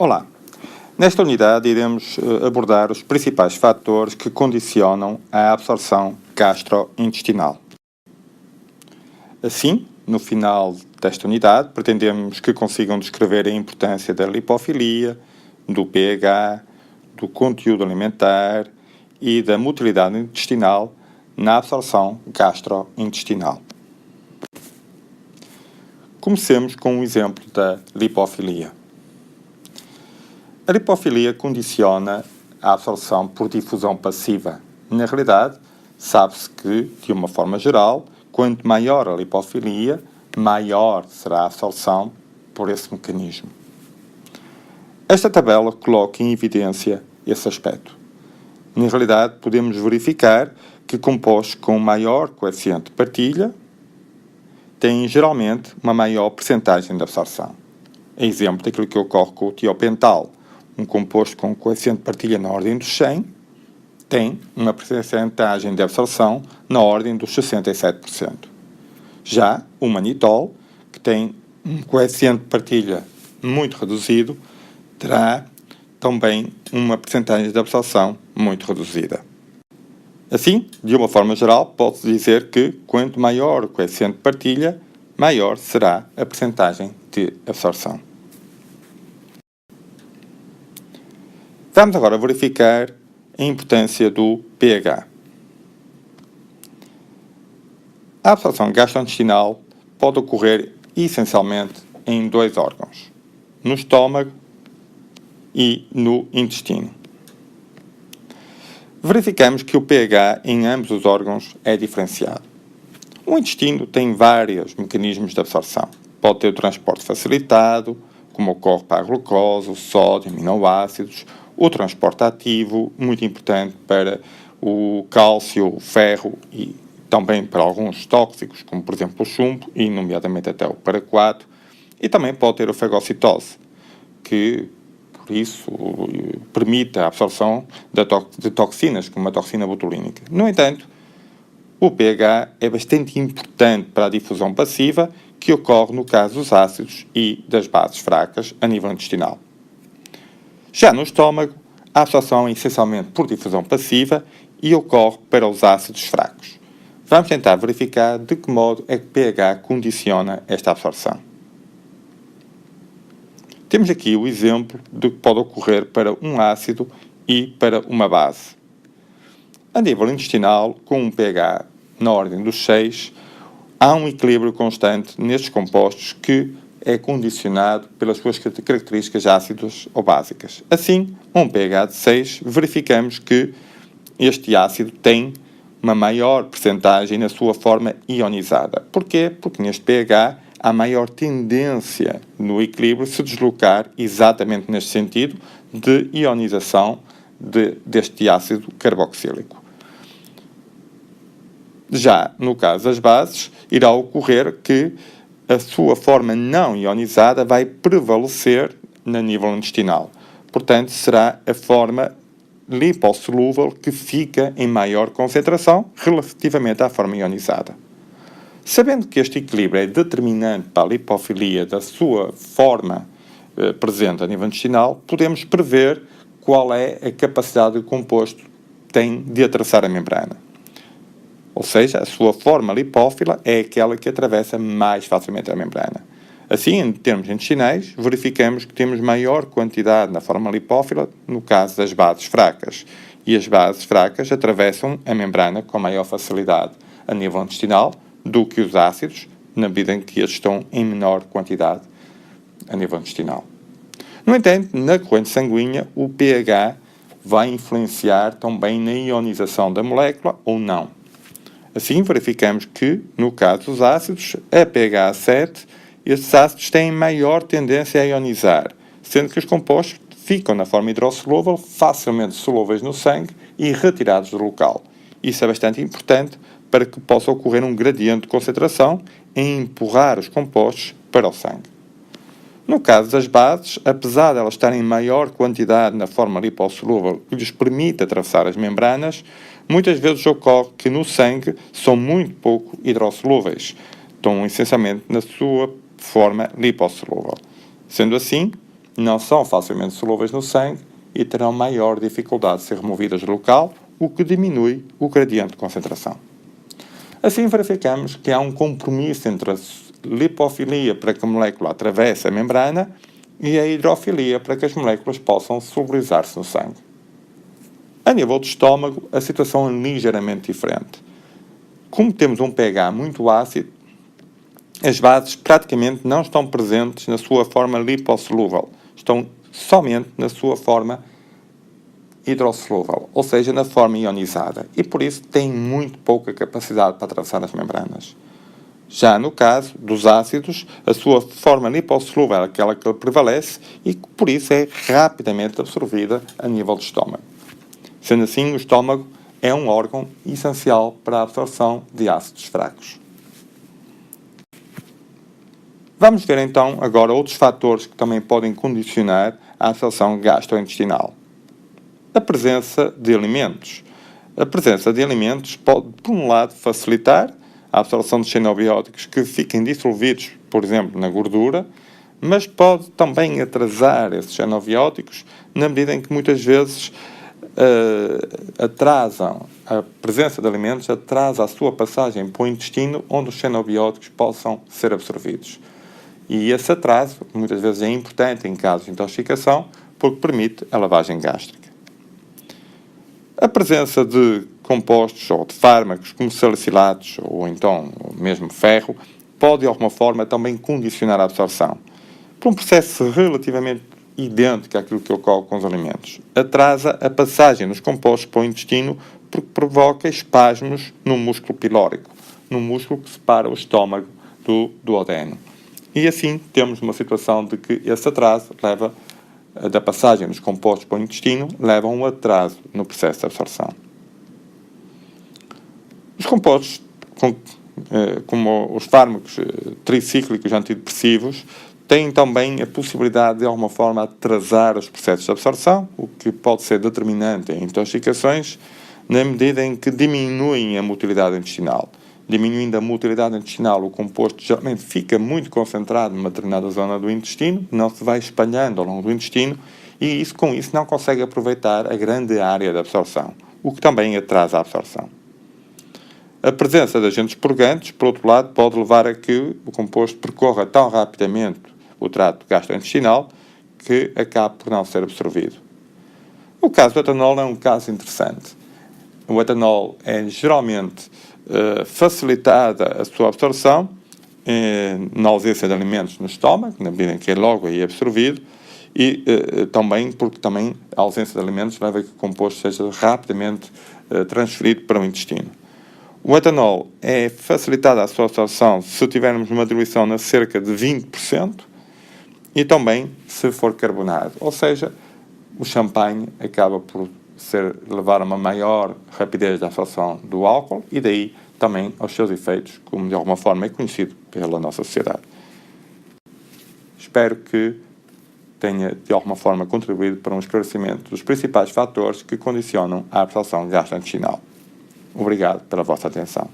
Olá, nesta unidade iremos abordar os principais fatores que condicionam a absorção gastrointestinal. Assim, no final desta unidade, pretendemos que consigam descrever a importância da lipofilia, do pH, do conteúdo alimentar e da motilidade intestinal na absorção gastrointestinal. Comecemos com um exemplo da lipofilia. A lipofilia condiciona a absorção por difusão passiva. Na realidade, sabe-se que, de uma forma geral, quanto maior a lipofilia, maior será a absorção por esse mecanismo. Esta tabela coloca em evidência esse aspecto. Na realidade, podemos verificar que compostos com maior coeficiente de partilha têm geralmente uma maior percentagem de absorção. É exemplo daquilo que ocorre com o tiopental. Um composto com coeficiente de partilha na ordem dos 100 tem uma percentagem de absorção na ordem dos 67%. Já o manitol, que tem um coeficiente de partilha muito reduzido, terá também uma percentagem de absorção muito reduzida. Assim, de uma forma geral, pode-se dizer que quanto maior o coeficiente de partilha, maior será a percentagem de absorção. Vamos agora verificar a importância do pH. A absorção gastrointestinal pode ocorrer essencialmente em dois órgãos, no estômago e no intestino. Verificamos que o pH em ambos os órgãos é diferenciado. O intestino tem vários mecanismos de absorção. Pode ter o transporte facilitado, como ocorre para a glucose, o sódio, aminoácidos, o transporte ativo, muito importante para o cálcio, o ferro e também para alguns tóxicos, como por exemplo o chumbo, e nomeadamente até o paraquato, e também pode ter a fagocitose, que por isso permite a absorção de toxinas, como a toxina botulínica. No entanto, o pH é bastante importante para a difusão passiva, que ocorre no caso dos ácidos e das bases fracas a nível intestinal. Já no estômago, a absorção é essencialmente por difusão passiva e ocorre para os ácidos fracos. Vamos tentar verificar de que modo é que o pH condiciona esta absorção. Temos aqui o exemplo do que pode ocorrer para um ácido e para uma base. A nível intestinal, com um pH na ordem dos 6, há um equilíbrio constante nestes compostos que é condicionado pelas suas características ácidas ou básicas. Assim, um pH de 6, verificamos que este ácido tem uma maior percentagem na sua forma ionizada. Porquê? Porque neste pH há maior tendência no equilíbrio se deslocar exatamente neste sentido de ionização deste ácido carboxílico. Já no caso das bases, irá ocorrer que a sua forma não ionizada vai prevalecer no nível intestinal. Portanto, será a forma lipossolúvel que fica em maior concentração relativamente à forma ionizada. Sabendo que este equilíbrio é determinante para a lipofilia da sua forma presente a nível intestinal, podemos prever qual é a capacidade que o composto tem de atravessar a membrana. Ou seja, a sua forma lipófila é aquela que atravessa mais facilmente a membrana. Assim, em termos intestinais, verificamos que temos maior quantidade na forma lipófila no caso das bases fracas. E as bases fracas atravessam a membrana com maior facilidade a nível intestinal do que os ácidos, na medida em que eles estão em menor quantidade a nível intestinal. No entanto, na corrente sanguínea, o pH vai influenciar também na ionização da molécula ou não. Assim, verificamos que, no caso dos ácidos, a pH 7, estes ácidos têm maior tendência a ionizar, sendo que os compostos ficam na forma hidrossolúvel, facilmente solúveis no sangue e retirados do local. Isso é bastante importante para que possa ocorrer um gradiente de concentração em empurrar os compostos para o sangue. No caso das bases, apesar de elas estarem em maior quantidade na forma lipossolúvel que lhes permite atravessar as membranas, muitas vezes ocorre que no sangue são muito pouco hidrossolúveis, estão essencialmente na sua forma lipossolúvel. Sendo assim, não são facilmente solúveis no sangue e terão maior dificuldade de ser removidas do local, o que diminui o gradiente de concentração. Assim, verificamos que há um compromisso entre a lipofilia para que a molécula atravesse a membrana e a hidrofilia para que as moléculas possam solubilizar-se no sangue. A nível do estômago, a situação é ligeiramente diferente. Como temos um pH muito ácido, as bases praticamente não estão presentes na sua forma lipossolúvel, estão somente na sua forma hidrossolúvel, ou seja, na forma ionizada, e por isso têm muito pouca capacidade para atravessar as membranas. Já no caso dos ácidos, a sua forma lipossolúvel é aquela que prevalece e por isso é rapidamente absorvida a nível do estômago. Sendo assim, o estômago é um órgão essencial para a absorção de ácidos fracos. Vamos ver então agora outros fatores que também podem condicionar a absorção gastrointestinal. A presença de alimentos. A presença de alimentos pode, por um lado, facilitar a absorção de xenobióticos que fiquem dissolvidos, por exemplo, na gordura, mas pode também atrasar esses xenobióticos na medida em que muitas vezes atrasam a presença de alimentos, atrasa a sua passagem para o intestino onde os xenobióticos possam ser absorvidos. E esse atraso, muitas vezes, é importante em casos de intoxicação porque permite a lavagem gástrica. A presença de compostos ou de fármacos como salicylatos ou então mesmo ferro pode de alguma forma também condicionar a absorção. Por um processo relativamente idêntico àquilo que ocorre com os alimentos. Atrasa a passagem dos compostos para o intestino porque provoca espasmos no músculo pilórico, no músculo que separa o estômago do duodeno. E assim temos uma situação de que esse atraso leva da passagem dos compostos para o intestino leva a um atraso no processo de absorção. Os compostos, como os fármacos tricíclicos antidepressivos, têm também a possibilidade de alguma forma atrasar os processos de absorção, o que pode ser determinante em intoxicações, na medida em que diminuem a motilidade intestinal. Diminuindo a motilidade intestinal, o composto geralmente fica muito concentrado numa determinada zona do intestino, não se vai espalhando ao longo do intestino e com isso não consegue aproveitar a grande área de absorção, o que também atrasa a absorção. A presença de agentes purgantes, por outro lado, pode levar a que o composto percorra tão rapidamente o trato gastrointestinal que acabe por não ser absorvido. O caso do etanol é um caso interessante. O etanol é geralmente facilitada a sua absorção na ausência de alimentos no estômago, na medida em que é logo aí absorvido, e também porque também a ausência de alimentos leva a que o composto seja rapidamente transferido para o intestino. O etanol é facilitada a sua absorção se tivermos uma diluição na cerca de 20% e também se for carbonado, ou seja, o champanhe acaba por levar a uma maior rapidez da absorção do álcool e daí também aos seus efeitos, como de alguma forma é conhecido pela nossa sociedade. Espero que tenha de alguma forma contribuído para um esclarecimento dos principais fatores que condicionam a absorção gastrointestinal. Obrigado pela vossa atenção.